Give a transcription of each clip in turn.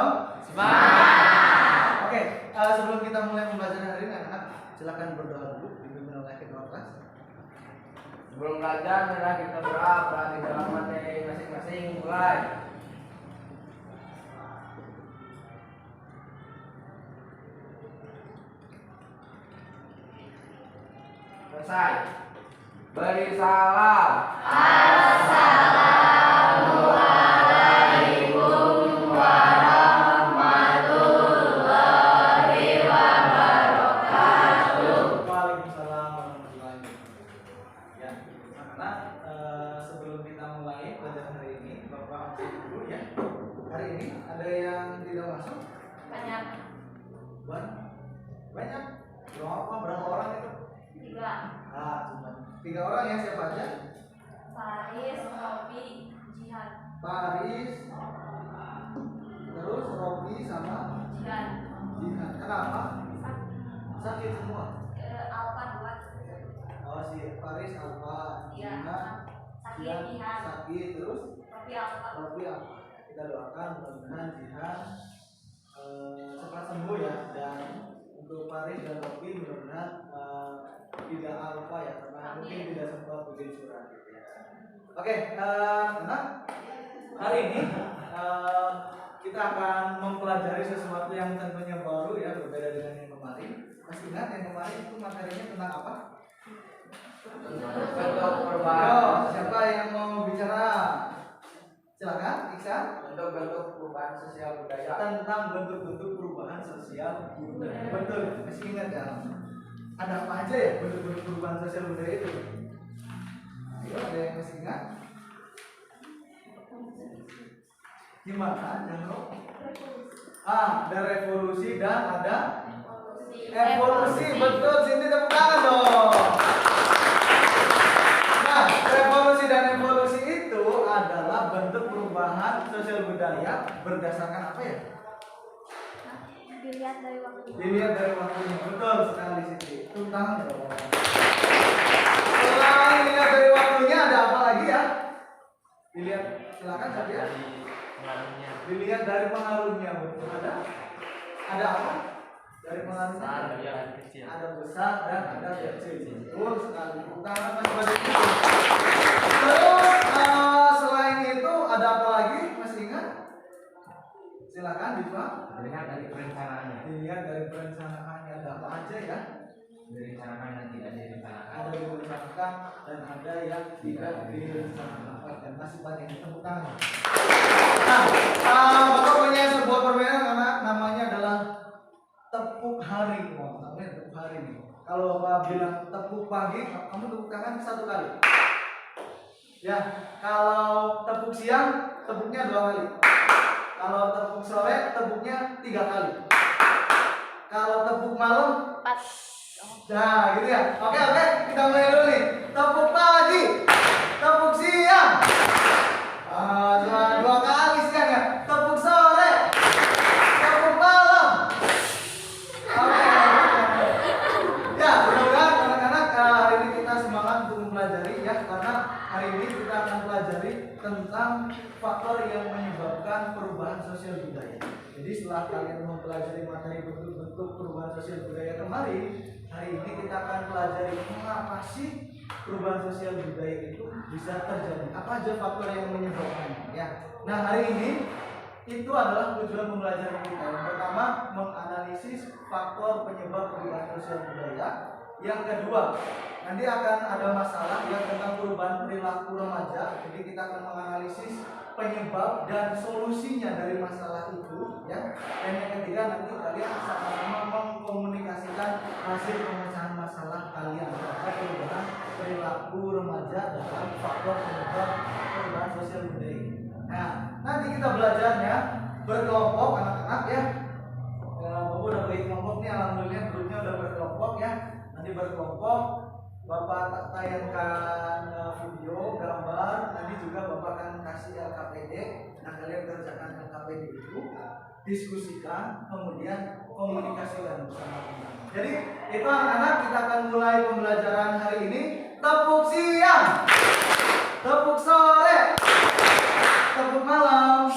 dong? Semangat. Oke, sebelum kita mulai pembelajaran hari ini, anak-anak silakan berdoa dulu dipimpin oleh kedua kelas. Sebelum belajar, marilah kita berdoa di dalam materi masing-masing. Mulai. Selesai. Beri salam. Assalamualaikum warahmatullahi wabarakatuh. Waalaikumsalam warahmatullahi wabarakatuh. Ya, anak-anak, sebelum kita mulai pelajaran hari ini, Bapak absen dulu ya. Hari ini ada yang tidak masuk? Banyak. Banyak. Berapa orang itu? 3. Cuma 3 orang ya, siapa aja? Faris, Robi, Jihan. Paris, terus Robi sama Jihan. Jihan. Kenapa? Sakit semua. Alfa 2. Oh, si Paris Alfa, Iya. Jihan, Sakit Jihan. sakit, terus Robi Alfa. Robi Alfa. Kita doakan mudah-mudahan Jihan cepat sembuh ya, dan untuk Paris dan Robi mudah-mudahan tidak alfa ya, karena mungkin tidak sempat bikin surat gitu ya. Oke, anak, hari ini kita akan mempelajari sesuatu yang tentunya baru ya, berbeda dengan yang kemarin. Masih ingat yang kemarin itu materinya tentang apa? Bentuk perubahan. Yo, siapa yang mau bicara? Silakan, Iksan. Bentuk-bentuk perubahan sosial budaya. Tentang bentuk-bentuk perubahan sosial budaya. Betul, masih ingat ya? Ada apa aja ya bentuk-bentuk perubahan sosial budaya itu? Ayo, ada yang masih ingat? Gimana? Ada revolusi dan ada evolusi. Betul, Cindy tepuk tangan dong. Nah, revolusi dan evolusi itu adalah bentuk perubahan sosial budaya berdasarkan apa ya? Dilihat dari waktu. Dilihat dari waktunya. Betul sekali, Siti. Tepuk tangan dong. Selain dilihat dari waktunya, ada apa lagi ya? Dilihat, silakan saja. Dilihat dari pengaruhnya. Betul, ada apa? Dari pengaruhnya ada besar dan ada kecil. Betul sekali. Tepuk tangan Mas Badik. Terus selain itu ada apa lagi? Masih ingat? Silakan Diva. Dilihat dari perencanaannya. Dilihat dari perencanaannya, ada apa aja ya? Direncanakan dan tidak direncanakan. Ada yang direncanakan dan ada yang tidak direncanakan, dan masih banyak. Tepuk tangan. Nah, Bapak punya sebuah permainan karena namanya adalah tepuk hari. Wah, namanya tepuk hari nih. Kalau Bapak bilang tepuk pagi, kamu tepuk tangan 1 kali. Ya, kalau tepuk siang, tepuknya 2 kali. Kalau tepuk sore, tepuknya 3 kali. Kalau tepuk malam, 4. nah gitu ya. Oke, kita mulai dulu nih. Tepuk pagi, tepuk siang, cuma 2 kali siang ya. Tepuk sore, tepuk malam. Oke. Ya, mudah-mudahan anak-anak hari ini kita semangat untuk mempelajari ya, karena hari ini kita akan pelajari tentang faktor yang menyebabkan perubahan sosial budaya. Jadi setelah kalian mempelajari materi bentuk-bentuk perubahan sosial budaya kemarin, hari ini kita akan pelajari mengapa sih perubahan sosial budaya itu bisa terjadi. Apa aja faktor yang menyebabkannya ya. Nah, hari ini itu adalah tujuan pembelajaran kita. Yang pertama, menganalisis faktor penyebab perubahan sosial budaya. Yang kedua, nanti akan ada masalah yang tentang perubahan perilaku remaja. Jadi kita akan menganalisis penyebab dan solusinya dari masalah itu ya. Dan yang ketiga, nanti kalian sama-sama mengkomunikasikan hasil pemecahan masalah kalian terkait perubahan perilaku remaja dalam faktor penyebab perubahan sosial budaya. Nah, nanti kita belajarnya berkelompok anak-anak ya. Bapak udah bagi kelompok nih, alhamdulillah grupnya udah berkelompok ya. Nanti berkelompok, Bapak tayangkan video, gambar, nanti juga Bapak akan kasih LKPD. Nah, kalian kerjakan LKPD itu, diskusikan, kemudian komunikasikan bersama teman. Jadi itu anak-anak, kita akan mulai pembelajaran hari ini. Tepuk siang, tepuk sore, tepuk malam.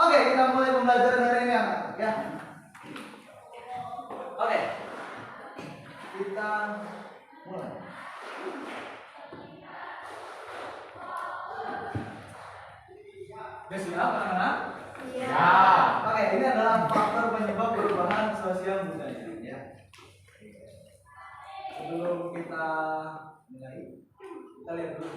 Oke, kita mulai pembelajaran hari ini anak ya. Oke, kita mulai. Udah siap anak-anak? Ya. Oke, ini adalah faktor penyebab perubahan sosial budaya ya. Sebelum kita mulai, kita lihat dulu.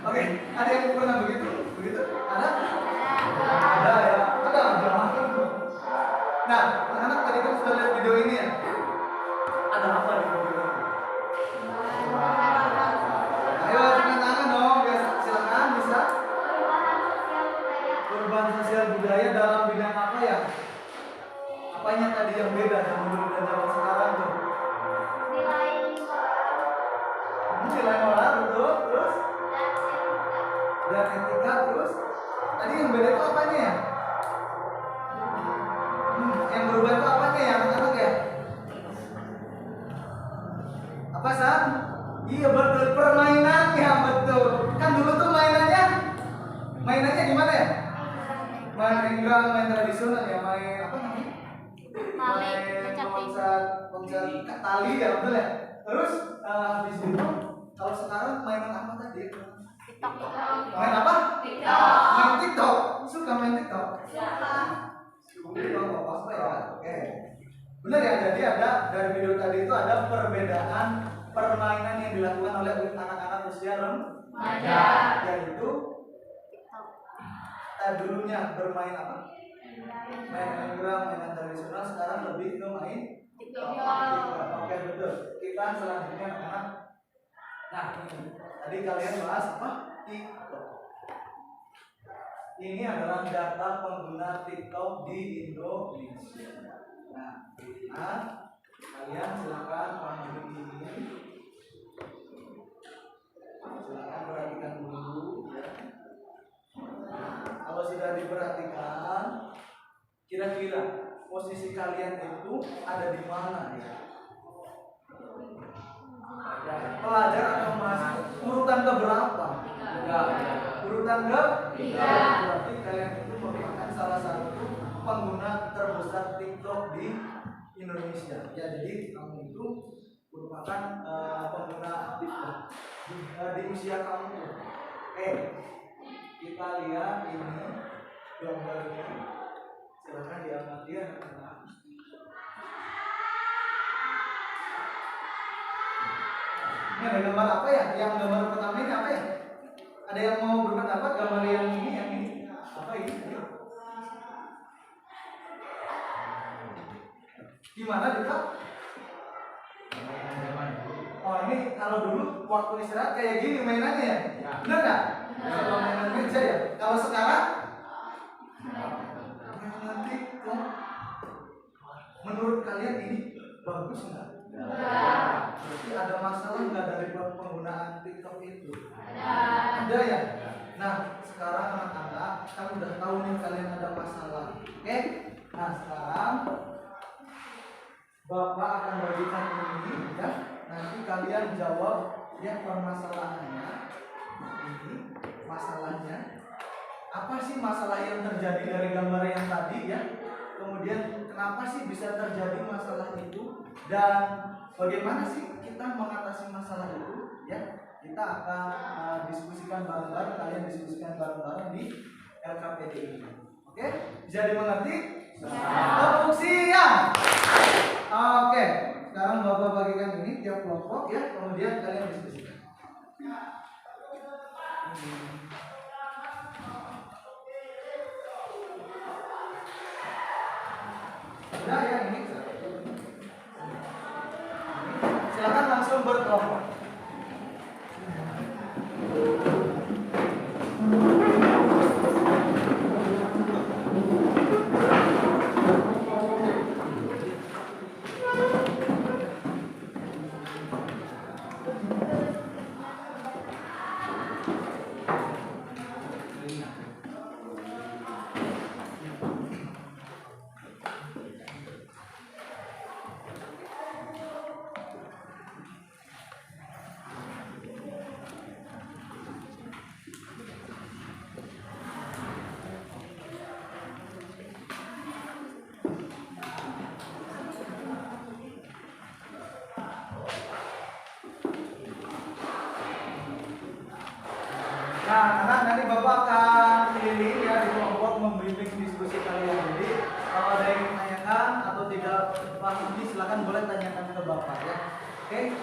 Oke, ada yang pernah begitu? Begitu? Ada? Ada ya. Ada. Nah, anak-anak tadi kan sudah lihat video ini ya. Ada apa di video ini? Ayo angkat tangan dong, biasa silakan bisa. Perubahan sosial budaya dalam bidang apa ya? Apanya tadi yang beda dengan dulu dan zaman sekarang tuh? Nilai moral betul, terus dan etika, terus tadi yang beda itu apanya ya? Yang berubah itu apanya ya anak-anak ya? Apa San? Iya betul, permainannya betul. Kan dulu tuh mainannya gimana ya? Main ringgang, main tradisional ya, main apa namanya? Main loncat tali ya betul ya. Terus habis itu kalau sekarang mainan apa tadi? TikTok. Main apa? TikTok. Main TikTok. Suka main TikTok? Suka. Apa ya? Oke. Benar ya, jadi ada dari video tadi itu ada perbedaan permainan yang dilakukan oleh anak-anak usia remaja, yaitu dulunya bermain apa? Main ringgang, mainan tradisional, sekarang lebih ke main TikTok. Oke, betul. Kita selanjutnya anak-anak. Nah, tadi kalian bahas apa? TikTok. Ini adalah data pengguna TikTok di Indonesia. Nah, kalian silakan pahami ini. Silakan perhatikan dulu ya. Kalau sudah diperhatikan, kira-kira posisi kalian itu ada di mana ya? Pelajar atau mahasiswa? Urutan ke berapa? Urutan ke 3. Berarti kalian itu merupakan salah satu pengguna terbesar TikTok di Indonesia. Ya, jadi kamu itu merupakan pengguna aktif di usia kamu. Kita lihat ini gambar ini. Silakan diamati ya. Ini ada gambar apa ya? Yang gambar pertama ini apa ya? Ada yang mau berpendapat gambar yang ini? Apa ini? Gimana juga? Oh, ini kalau dulu waktu istirahat kayak gini mainannya ya? Benar nggak? Kalau mainan meja ya? Kalau sekarang? Mainan TikTok. Menurut kalian ini bagus nggak? Berarti ada masalah nggak dari penggunaan TikTok itu? Ada ya? Nah, sekarang anak-anak kan udah tahu nih kalian ada masalah. Oke? Nah, sekarang Bapak akan bagikan ini ya. Nanti kalian jawab ya permasalahannya. Ini masalahnya. Apa sih masalah yang terjadi dari gambar yang tadi ya? Kemudian kenapa sih bisa terjadi masalah itu dan bagaimana sih kita mengatasi masalah itu ya? Kita akan diskusikan bareng-bareng, kalian diskusikan bareng-bareng di LKPD ini. Oke? Bisa dimengerti? Tepuk siang. Oke, sekarang Bapak bagikan ini tiap kelompok ya, kemudian kalian diskusikan. Sudah ya ini. Silakan langsung berkelompok. Nah, nanti Bapak akan keliling ya di kelompok membimbing diskusi kalian. Jadi kalau ada yang menanyakan atau tidak paham ini silakan boleh tanyakan ke Bapak ya. Oke?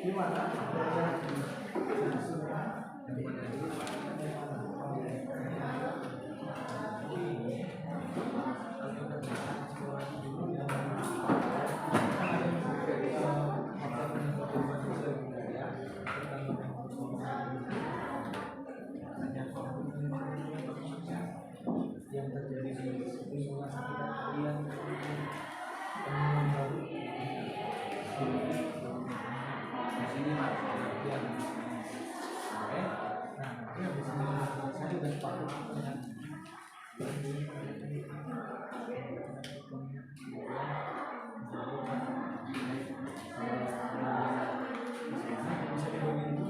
Gimana? Yang terjadi di lingkungan sekitar kalian, di sini mas, ya. Oke, nah nanti habis ini saya juga sepatu dengan bisa dibagi ini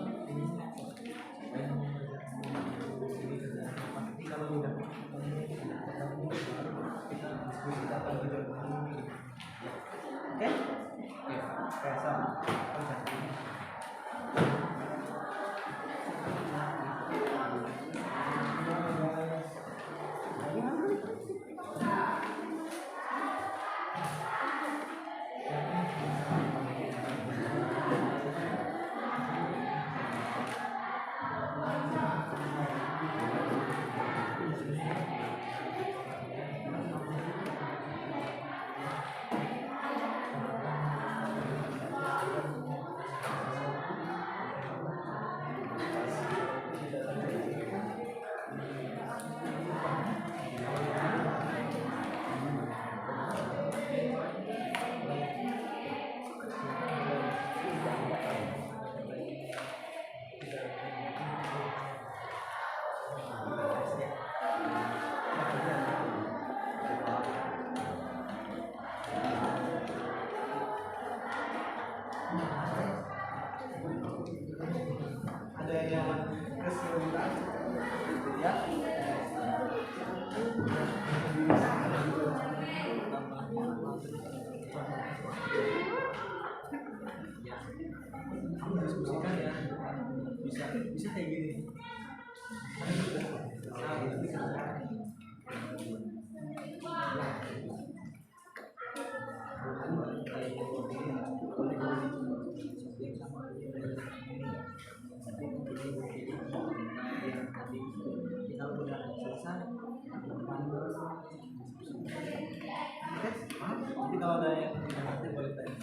kalau udah kita diskusikan lagi dengan ini. Oke? Oke, sama. Ada yang kesulitan ya. Kamu diskusikan ya, bisa kayak gini. Kita udah selesai. Nanti kalau ada yang nanti boleh tanya.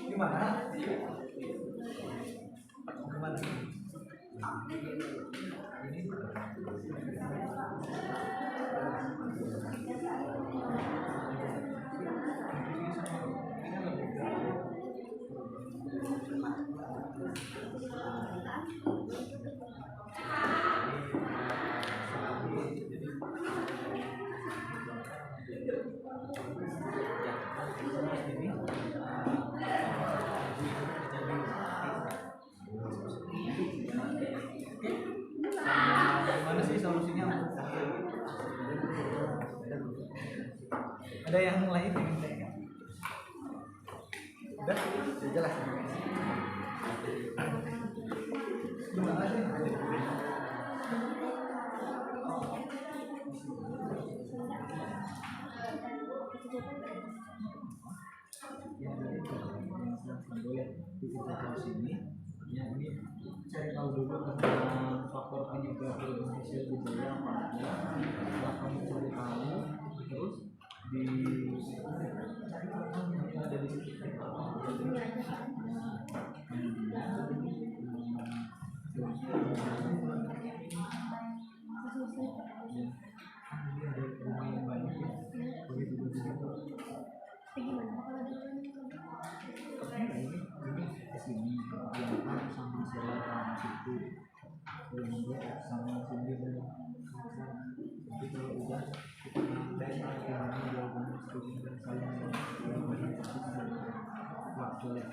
Gimana? Gimana? Gimana sih solusinya? Ada yang lain yang saya Udah, jelas. Gimana sih? boleh kita sini. Ya ini cari tahu dulu tentang faktor penyebab Indonesia gejala apa aja. Setelah kamu cari tahu, terus di cari tahu yang ada di situ. Ini ada lumayan banyak ya. Boleh dulu dulu. Ini kesini yang sama selera situ yang sama sini dan nanti kalau udah kita nambah jawaban jawaban studi dan saling jawaban waktu ya.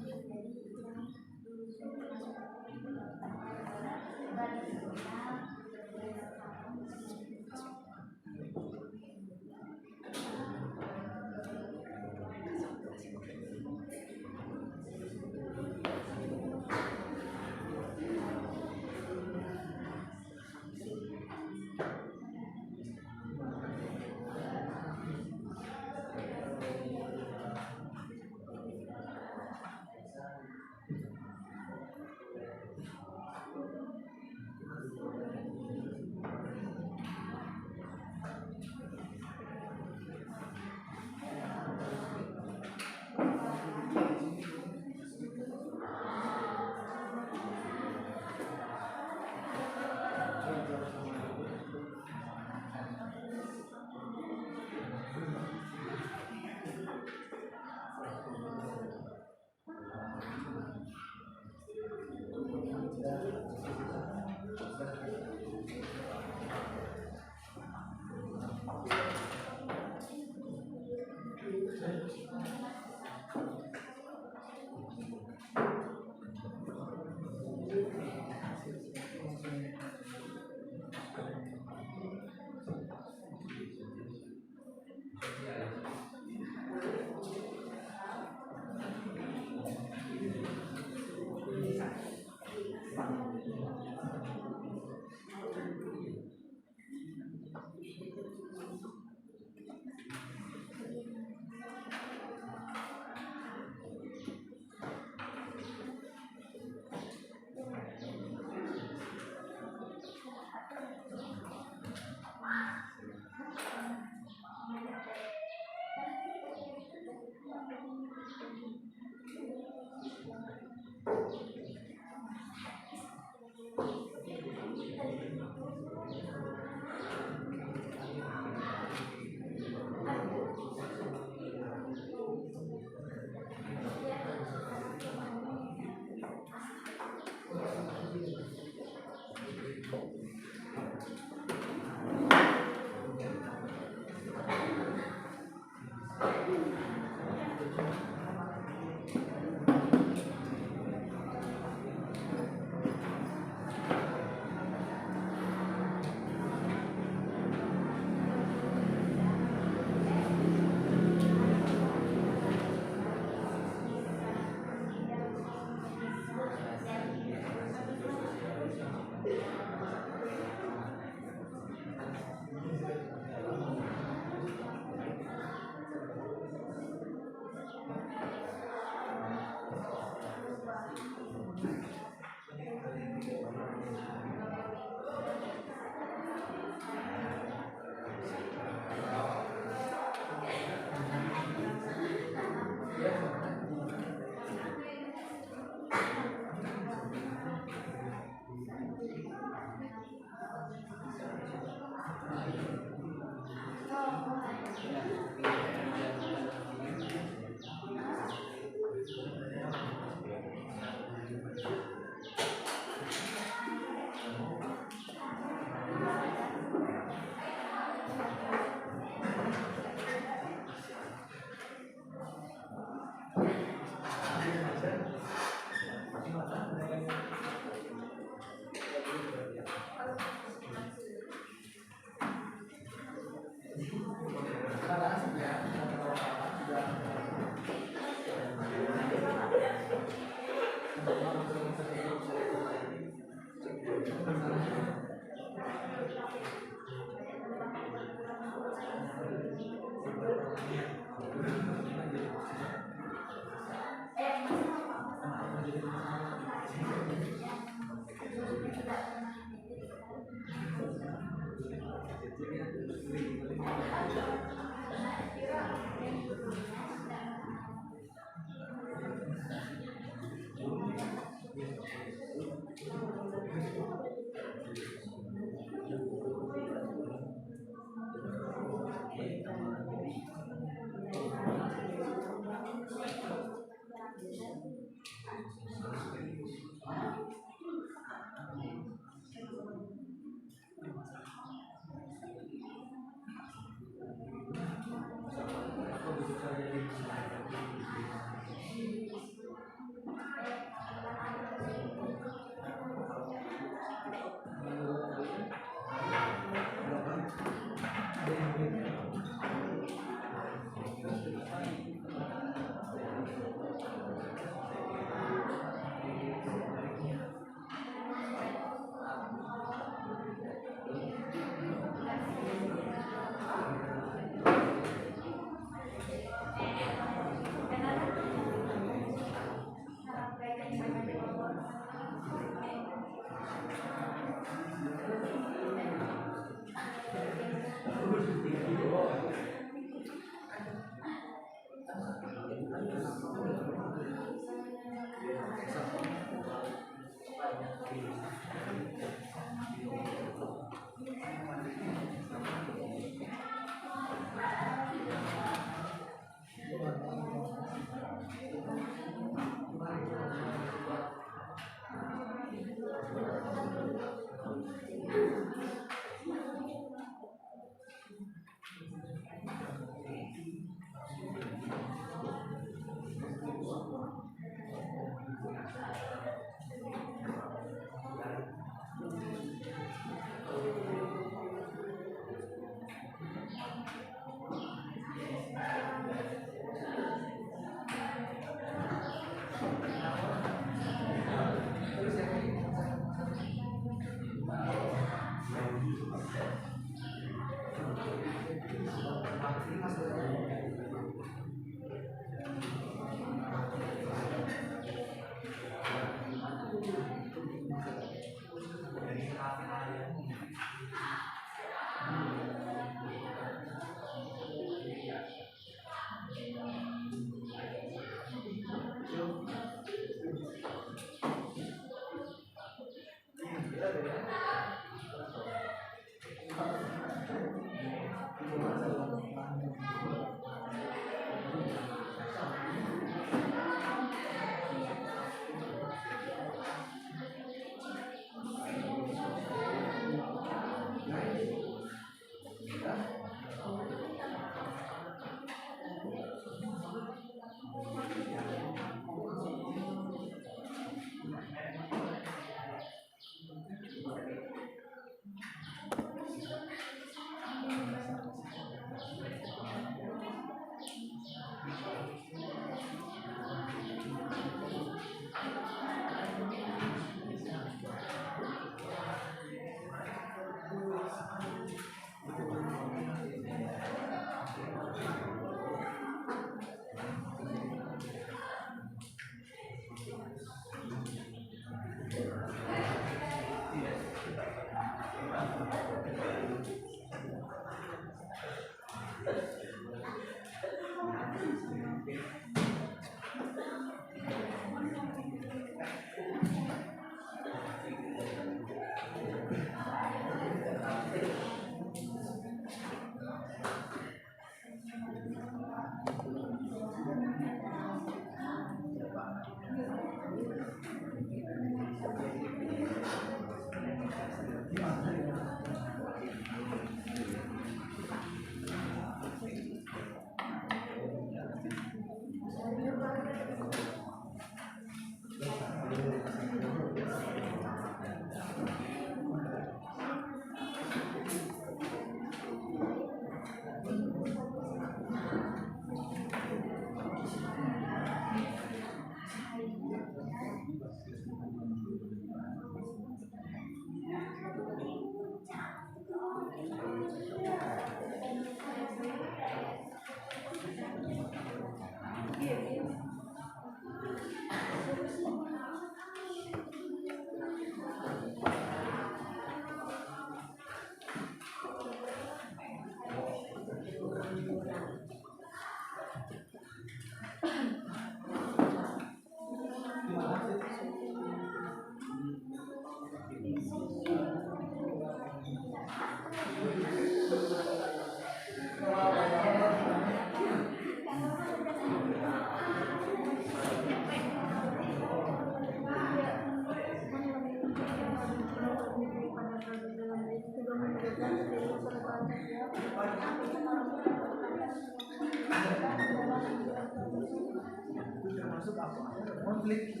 Termasuk apa? Konflik.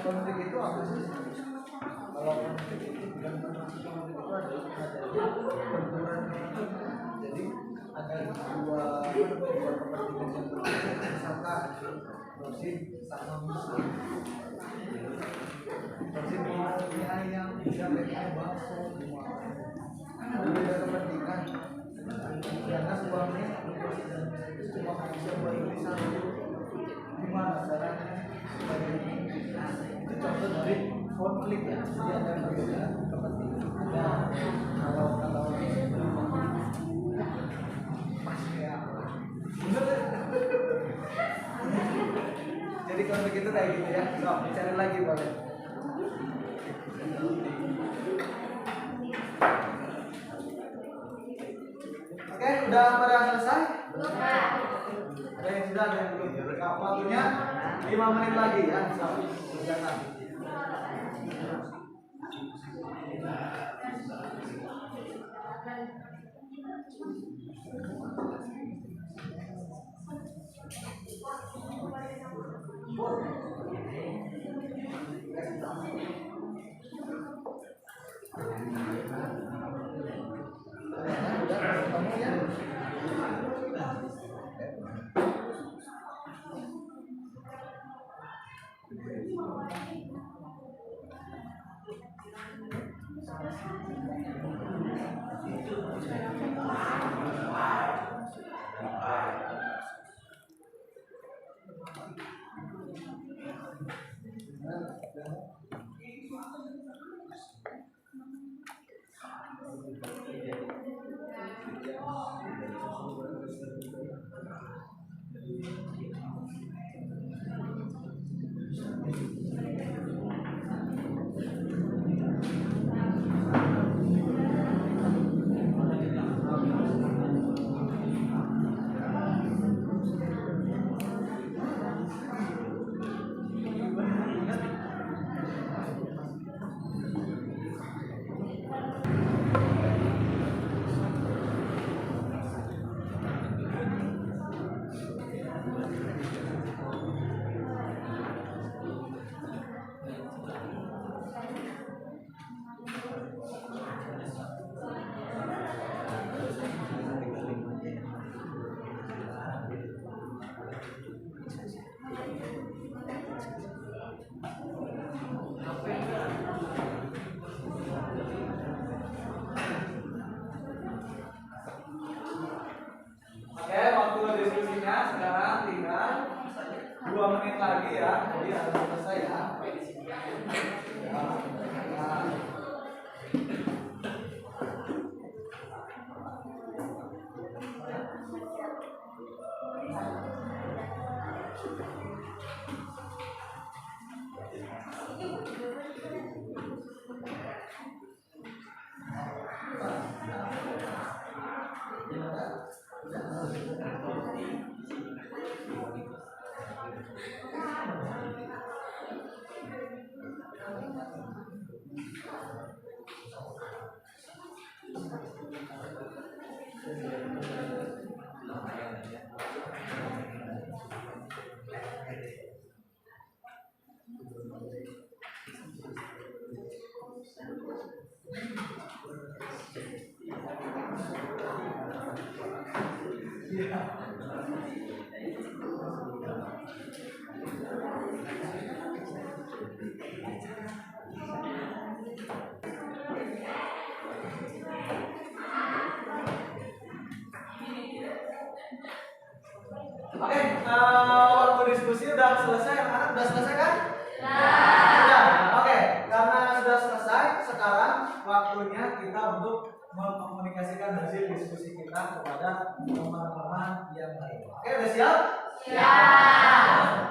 Konflik itu apa sih? Kalau konflik itu bukan termasuk konflik itu adalah benturan. Jadi ada dua kepentingan yang berbeda, misalkan Rosin sama Muslim. Rosin mau beli ayam, bisa beli bakso, kan ada beda kepentingan. Karena suami cuma bisa buat beli satu. Gimana caranya sebagai ini? Nah, itu contoh dari konflik ya. Jadi ada perbedaan kepentingan. Ada kalau masih kayak apa? Jadi konflik itu kayak gitu ya. So, cari lagi boleh. Oke, udah pada selesai? Belum, Pak. Ada yang sudah, ada yang belum. Nah, waktunya 5 menit lagi ya. So, kerjakan. Udah, kamu ya. Oke, waktu diskusi udah selesai, anak-anak udah selesai kan? Sudah. Oke, karena sudah selesai, sekarang waktunya kita untuk mengkomunikasikan hasil diskusi kita kepada teman-teman yang lain. Oke, udah siap?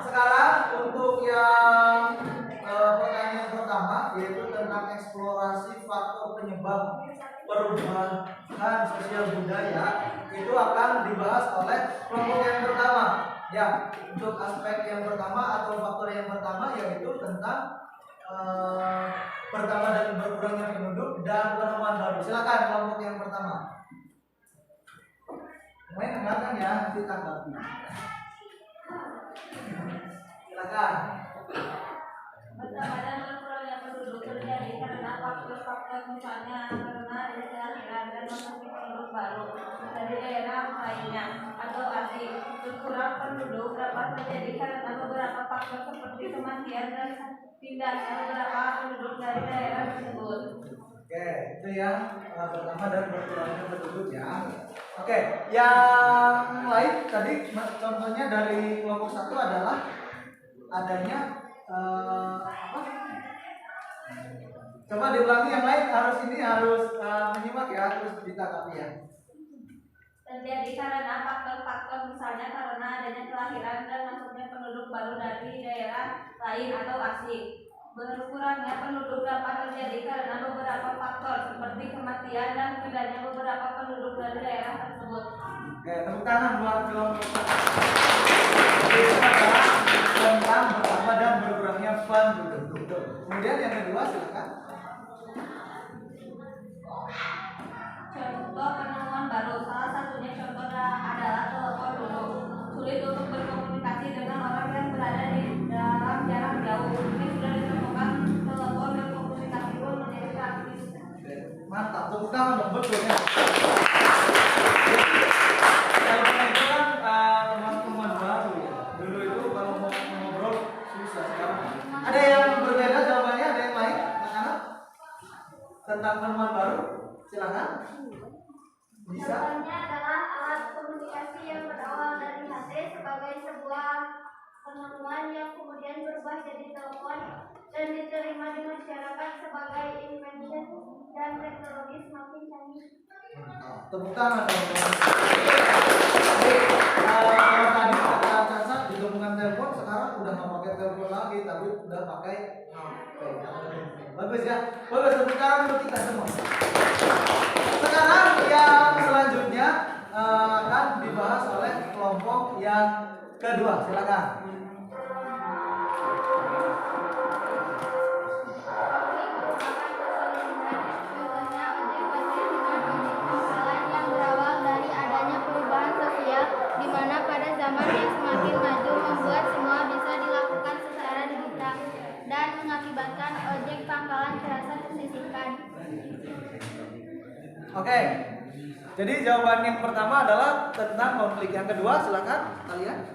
Sekarang untuk yang pertanyaan pertama yaitu tentang eksplorasi faktor penyebab perubahan sosial budaya itu akan dibahas oleh kelompok yang pertama. Ya, untuk aspek yang pertama atau faktor yang pertama yaitu tentang pertama dan berkurangnya penduduk dan penemuan baru. Silakan kelompok yang pertama. Semuanya dengarkan ya, nanti tanggapi. Silakan. Pertama dan berkurangnya penduduk terjadi karena faktor-faktor misalnya karena ada kelahiran dan masuknya penduduk baru dari daerah lainnya atau asing. Berkurang penduduk dapat terjadi karena beberapa faktor seperti kematian dan pindahnya beberapa penduduk dari daerah tersebut. Oke, itu yang pertama dan berkurangnya penduduk ya. Oke, yang lain tadi contohnya dari kelompok satu adalah adanya apa? Coba diulangi yang lain harus menyimak ya, terus ditanggapi ya. Terjadi karena faktor-faktor misalnya karena adanya kelahiran dan masuknya penduduk baru dari daerah lain atau asing. Berkurangnya penduduk dapat terjadi karena beberapa faktor seperti kematian dan pindahnya beberapa penduduk dari daerah tersebut. Oke, tepuk tangan buat kelompok satu. Itu adalah tentang bertambah dan berkurangnya penduduk. Kemudian yang kedua silakan. Contoh penemuan baru, salah satunya contohnya adalah telepon dulu. Sulit untuk berkomunikasi dengan orang yang berada di dalam jarak jauh. Ini sudah ditemukan telepon dan komunikasi pun menjadi praktis. Mantap, tepuk tangan dong, betul ya. Telepon itu kan teman-teman baru ya. Dulu itu kalau mau ngobrol susah sekarang. Ada yang berbeda jawabannya, ada yang lain, anak-anak? Tentang penemuan baru, silakan. Bisa. Jawabannya adalah alat komunikasi yang berawal dari HP sebagai sebuah penemuan yang kemudian berubah jadi telepon dan diterima di masyarakat sebagai invention dan teknologi semakin canggih. Tepuk tangan teman-teman. Kalau tadi kata Caca di gabungan telepon sekarang udah nggak pakai telepon lagi tapi udah pakai HP. Bagus ya, bagus, tepuk tangan untuk kita semua. Sekarang yang selanjutnya akan dibahas oleh kelompok yang kedua. Silakan. Oke, jadi jawaban yang pertama adalah tentang konflik. Yang kedua, silakan kalian.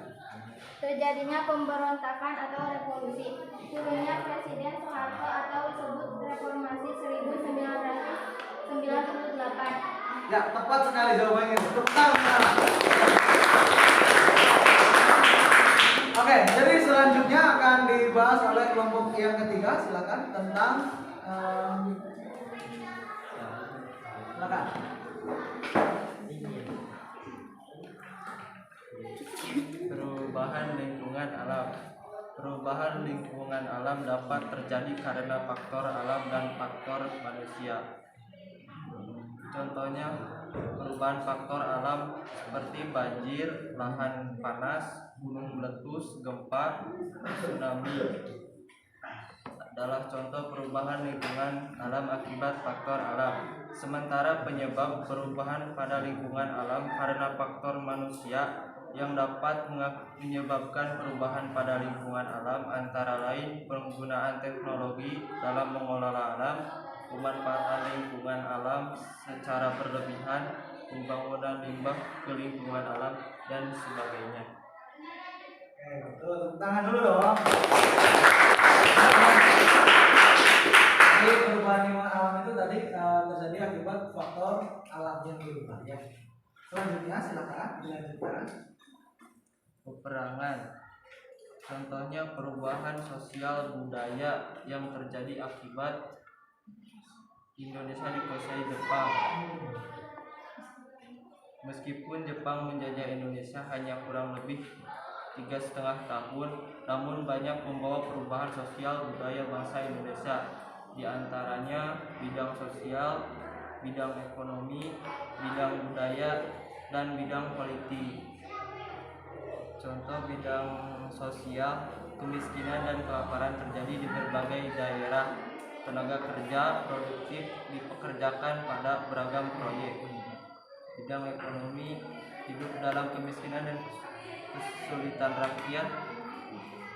Terjadinya pemberontakan atau revolusi. Turunnya Presiden Soeharto atau disebut Reformasi 1998. Ya, tepat sekali jawabannya. Tepuk tangan. Oke, jadi selanjutnya akan dibahas oleh kelompok yang ketiga. Silakan tentang silakan. Perubahan lingkungan alam. Perubahan lingkungan alam dapat terjadi karena faktor alam dan faktor manusia. Contohnya perubahan faktor alam seperti banjir, lahan panas, gunung meletus, gempa, tsunami. adalah contoh perubahan lingkungan alam akibat faktor alam. Sementara penyebab perubahan pada lingkungan alam karena faktor manusia yang dapat menyebabkan perubahan pada lingkungan alam antara lain penggunaan teknologi dalam mengelola alam, pemanfaatan lingkungan alam secara berlebihan, pembangunan limbah ke lingkungan alam, dan sebagainya. Oke, betul. Tepuk tangan dulu dong. Jadi perubahan lingkungan alam itu tadi terjadi akibat faktor alam yang berubah ya. Selanjutnya silakan dilanjutkan. Peperangan. Contohnya perubahan sosial budaya yang terjadi akibat Indonesia dikuasai Jepang. Meskipun Jepang menjajah Indonesia hanya kurang lebih 3,5 tahun, namun banyak membawa perubahan sosial budaya bangsa Indonesia, di antaranya bidang sosial, bidang ekonomi, bidang budaya, dan bidang politik. Contoh bidang sosial, kemiskinan dan kelaparan terjadi di berbagai daerah. Tenaga kerja produktif dipekerjakan pada beragam proyek. Bidang ekonomi, hidup dalam kemiskinan dan kesulitan rakyat,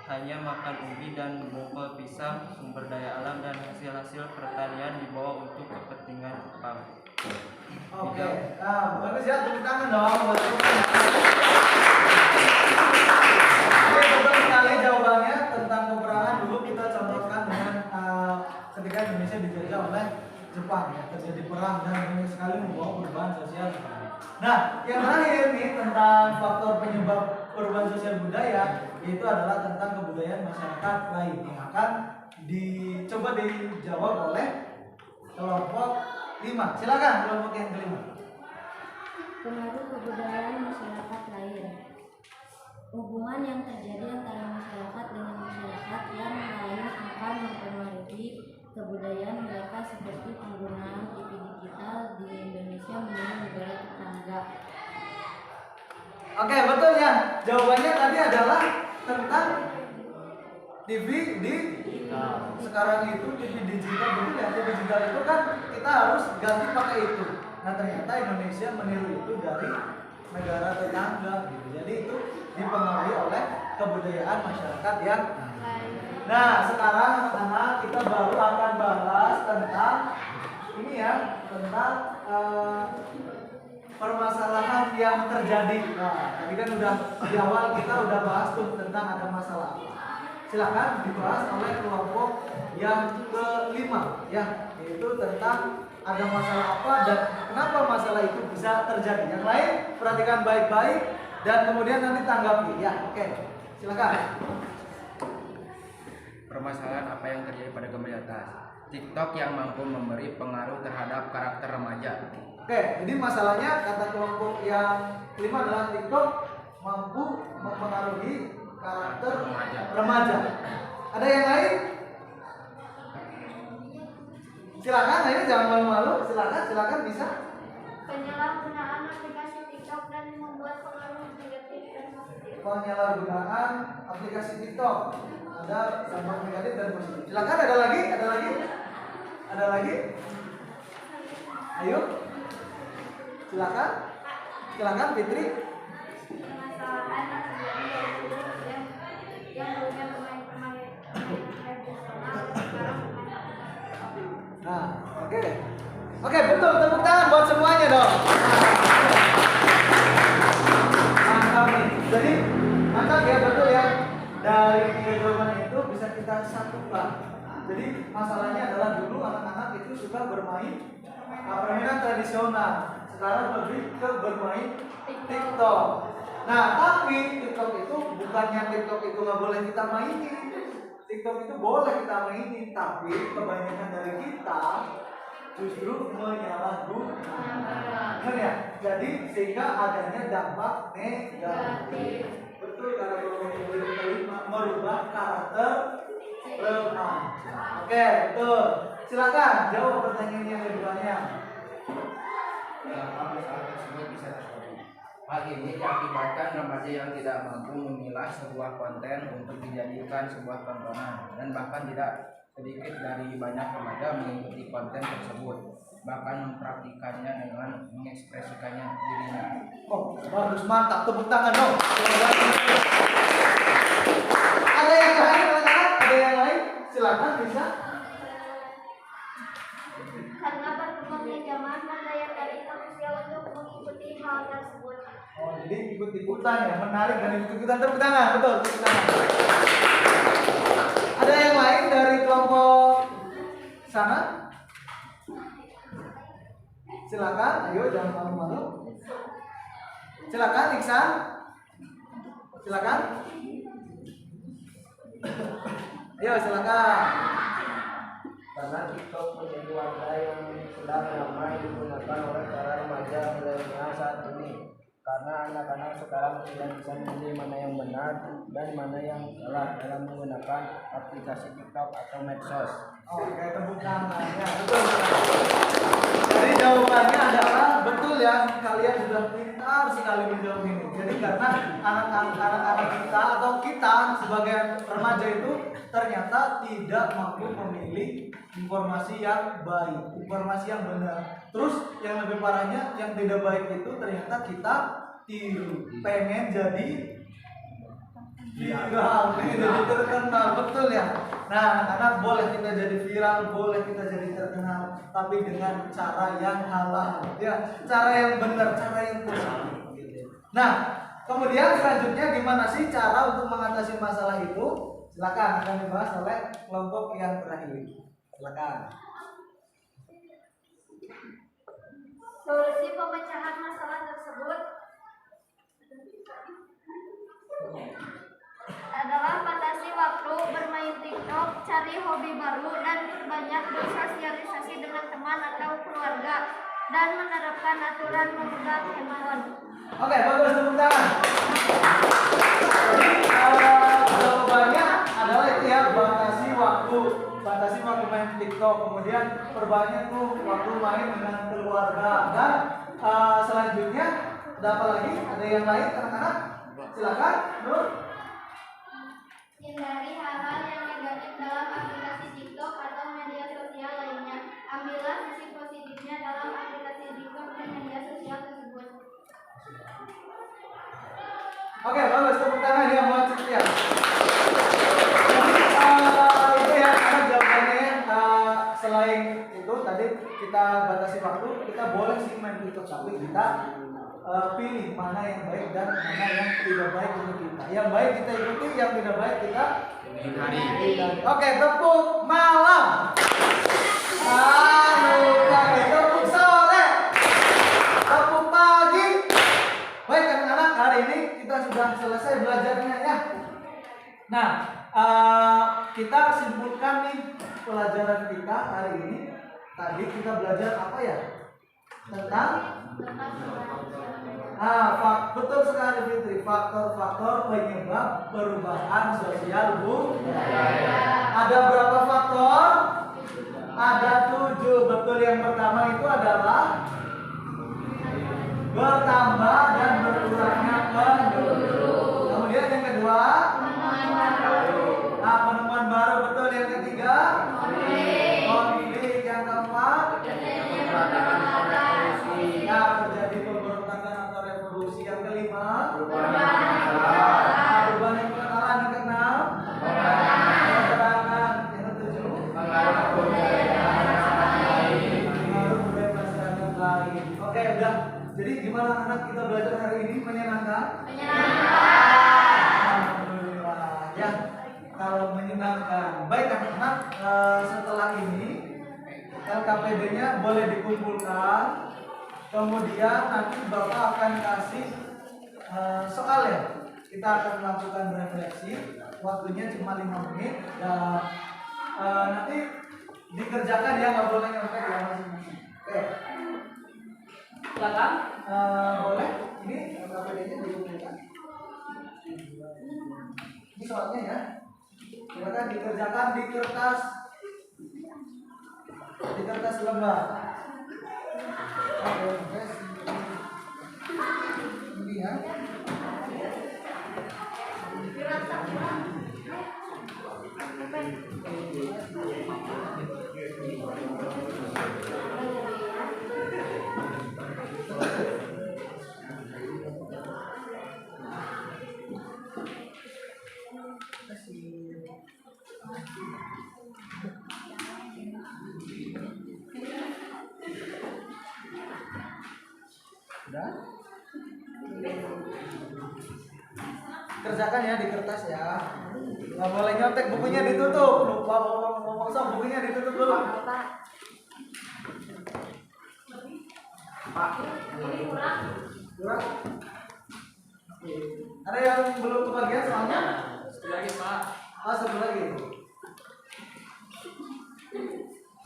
hanya makan ubi dan bongkol pisang, sumber daya alam dan hasil-hasil pertanian dibawa untuk kepentingan Jepang. Oke, bagus ya, tepuk tangan dong buat teman. Oke, betul sekali jawabannya tentang peperangan. Dulu kita contohkan dengan ketika Indonesia dijajah oleh Jepang ya, terjadi perang dan banyak sekali membawa perubahan sosial. Nah, yang terakhir nih tentang faktor penyebab perubahan sosial budaya, itu adalah tentang kebudayaan masyarakat lain yang akan dicoba dijawab oleh kelompok 5. Silakan kelompok yang kelima. Pengaruh kebudayaan masyarakat lain. Hubungan yang terjadi antara masyarakat dengan masyarakat yang lain akan mempengaruhi kebudayaan mereka seperti penggunaan TV digital di Indonesia menurut negara tetangga. Oke, betul ya. Jawabannya tadi adalah tentang TV digital. Sekarang itu TV digital, betul ya. TV digital itu kan kita harus ganti pakai itu. Nah, ternyata Indonesia meniru itu dari negara tetangga gitu. Jadi itu dipengaruhi oleh kebudayaan masyarakat yang lain. Nah, sekarang anak-anak kita baru akan bahas tentang ini ya, tentang permasalahan yang terjadi. Nah, tadi kan udah di awal kita udah bahas tuh tentang ada masalah. Silakan dibahas oleh kelompok yang kelima ya, yaitu tentang ada masalah apa dan kenapa masalah itu bisa terjadi. Yang lain perhatikan baik-baik dan kemudian nanti tanggapi ya. Oke, silakan. Permasalahan apa yang terjadi pada gambar di atas? TikTok yang mampu memberi pengaruh terhadap karakter remaja. Oke, jadi masalahnya kata kelompok yang kelima adalah TikTok mampu mempengaruhi karakter remaja. Ada yang lain? Silakan, ini jangan malu-malu. Silakan bisa. Penyalahgunaan aplikasi TikTok dan membuat pengaruh negatif dan positif. Penyalahgunaan aplikasi TikTok ada dampak negatif dan positif. Silakan, ada lagi? Ayo. Silakan Fitri. Permasalahan yang dulunya pemain-pemain tradisional sekarang pemain. Nah, oke, betul. Tepuk tangan buat semuanya dong. Mantap nih. Jadi mantap ya, betul ya. Dari tiga jawaban itu bisa kita satukan. Jadi masalahnya adalah dulu anak-anak itu suka bermain permainan tradisional. Sekarang lebih ke bermain TikTok. Nah, tapi TikTok itu bukannya TikTok itu nggak boleh kita mainin. TikTok itu boleh kita mainin, tapi kebanyakan dari kita justru menyalahgunakan. Ya? Jadi sehingga adanya dampak negatif. Betul, karena kelima merubah karakter remaja. Oke, betul. Silakan jawab pertanyaan yang keduanya. Kenapa masalah tersebut bisa terjadi? Hal ini diakibatkan remaja yang tidak mampu memilah sebuah konten untuk dijadikan sebuah tontonan dan bahkan tidak sedikit dari banyak remaja mengikuti konten tersebut, bahkan mempraktikannya dengan mengekspresikannya dirinya. Oh, bagus, mantap, tepuk tangan dong. Ada yang lain, anak-anak? Ada yang lain? Silakan bisa. Karena berkembangnya zaman, mendaya dari manusia untuk mengikuti hal tersebut. Oh, jadi ikut-ikutan ya, menarik dan ikut-ikutan, tepuk tangan, betul, tepuk tangan. Ada yang lain dari kelompok sana? Silakan, ayo jangan malu-malu. Silakan, Iksan. Silakan. Ayo, silakan. Karena TikTok menjadi wadah yang sedang ramai digunakan oleh para remaja milenial saat ini. Karena anak-anak sekarang tidak bisa memilih mana yang benar dan mana yang salah dalam menggunakan aplikasi TikTok atau medsos. Oke, tepuk tangan. Ya, betul. Jadi jawabannya adalah betul ya, kalian sudah pintar sekali menjawab ini. Jadi karena anak-anak kita atau kita sebagai remaja itu ternyata tidak mampu memilih informasi yang baik, informasi yang benar. Terus yang lebih parahnya, yang tidak baik itu ternyata kita tiru, pengen jadi viral, pengen jadi terkenal, betul ya. Nah, anak-anak boleh kita jadi viral, boleh kita jadi terkenal, tapi dengan cara yang halal, ya, cara yang benar, cara yang positif. Nah, kemudian selanjutnya gimana sih cara untuk mengatasi masalah itu? Silakan akan dibahas oleh kelompok yang terakhir. Silakan. Solusi pemecahan masalah tersebut adalah batasi waktu bermain TikTok, cari hobi baru, dan banyak bersosialisasi dengan teman atau keluarga, dan menerapkan aturan memegang handphone. Oke, bagus, tepuk tangan. Jadi jawabannya adalah itu ya, batasi waktu main TikTok, kemudian perbanyak tuh waktu main dengan keluarga, dan selanjutnya ada apa lagi? Ada yang lain anak-anak? Silakan, Nur. Hindari hal-hal yang negatif dalam aplikasi TikTok atau media sosial lainnya. Ambillah sisi positifnya dalam aplikasi TikTok dan media sosial tersebut. Oke, bagus, tepuk tangan ya buat sekian. Itu ya, karena jawabannya selain itu tadi kita batasi waktu, kita boleh sih main TikTok, tapi kita pilih mana yang baik dan mana yang tidak baik untuk kita. Yang baik kita ikuti, yang tidak baik kita hindari. Oke, tepuk malam. Tepuk sore. Tepuk pagi. Baik anak-anak, hari ini kita sudah selesai belajarnya ya. Nah, kita simpulkan nih pelajaran kita hari ini. Tadi kita belajar apa ya? Tentang betul sekali Fitri, faktor-faktor penyebab perubahan sosial budaya. Ada berapa faktor? Ada 7. Betul, yang pertama itu adalah bertambah dan berkurangnya penduduk. Kemudian yang kedua, penemuan baru. Betul, yang ketiga, konflik. Yang keempat, terjadi pemberontakan atau revolusi. Yang kelima, perubahan yang pengenalan. Yang keenam, keterangan. Yang ketujuh, pengaruh budaya masyarakat lain. Oke, udah. Jadi gimana anak kita belajar hari ini? Menyenangkan? Alhamdulillah ya, kalau menyenangkan. Baik anak-anak, setelah ini LKPD-nya boleh dikumpulkan. Kemudian nanti Bapak akan kasih soal ya. Kita akan melakukan refleksi. Waktunya cuma 5 menit dan nanti dikerjakan ya, nggak boleh nyontek ya masing-masing. Oke. Silakan, boleh. Ini LKPD-nya dikumpulkan. Ini soalnya ya. Silakan dikerjakan di kertas lembar. Oke, ini ya. Kerjakan ya di kertas ya. Nggak boleh nyontek, bukunya ditutup. Lupa ngomong sama bukunya ditutup dulu. Ini kurang. Kurang. Ada yang belum kebagian soalnya? Sekali lagi Pak. Oh, satu lagi.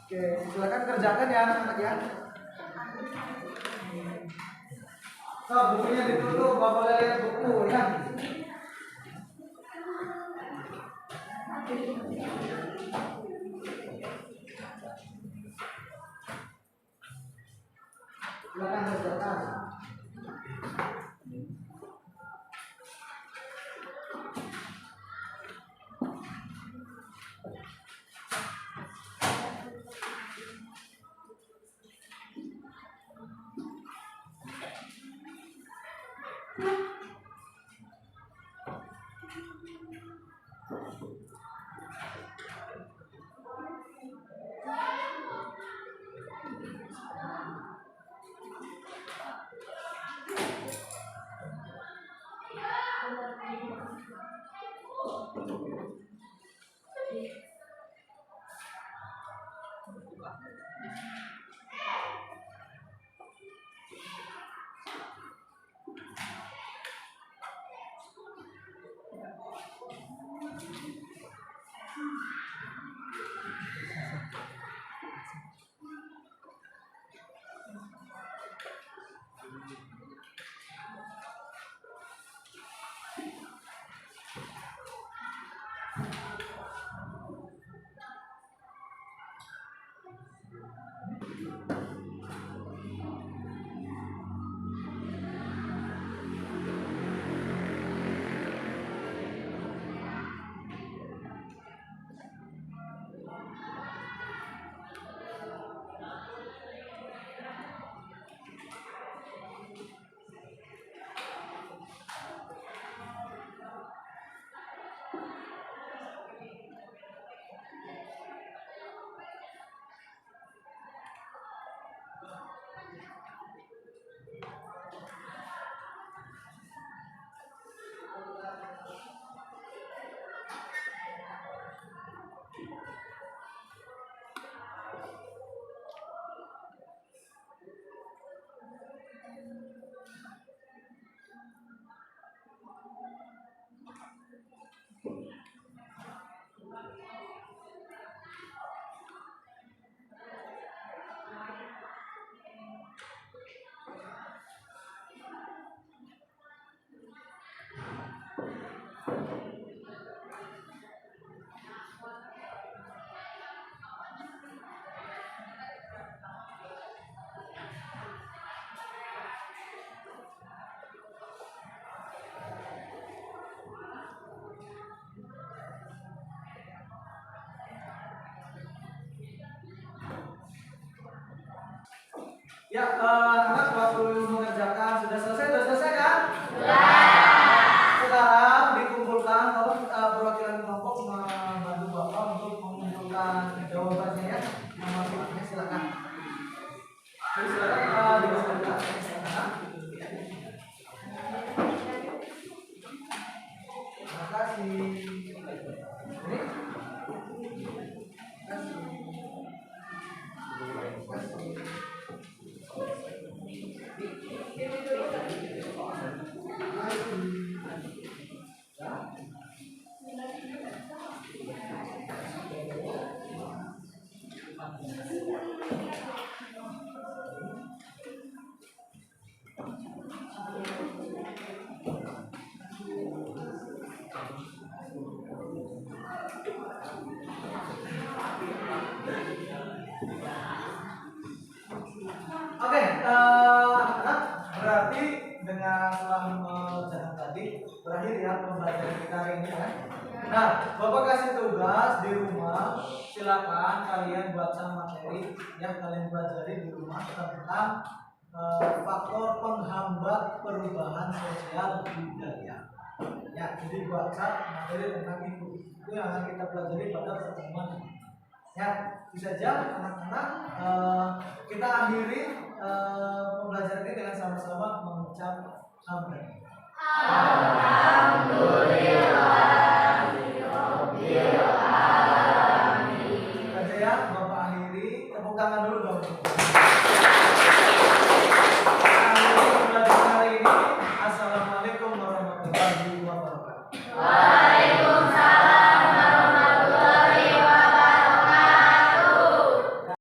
Oke, silakan kerjakan ya anak-anak ya. So, bukunya ditutup, nggak boleh lihat buku ya. Silakan kerjakan. Ya, anak-anak waktu mengerjakan sudah selesai kan? Sekarang dikumpulkan, tolong perwakilan kelompok membantu Bapak untuk mengumpulkan jawabannya ya. Nama silakan. Jadi silakan dibacakan. Terima kasih. Ini. Terima kasih. Oke, anak-anak, berarti dengan setelah mengerjakan tadi berakhir ya pembelajaran kita hari ini ya. Nah, Bapak kasih tugas di rumah, silakan kalian baca materi yang kalian pelajari di rumah tentang faktor penghambat perubahan sosial budaya. Ya, jadi baca materi tentang itu yang akan kita pelajari pada pertemuan ini. Ya, bisa saja anak-anak kita akhiri pembelajaran ini dengan sama-sama mengucap amin. Amin.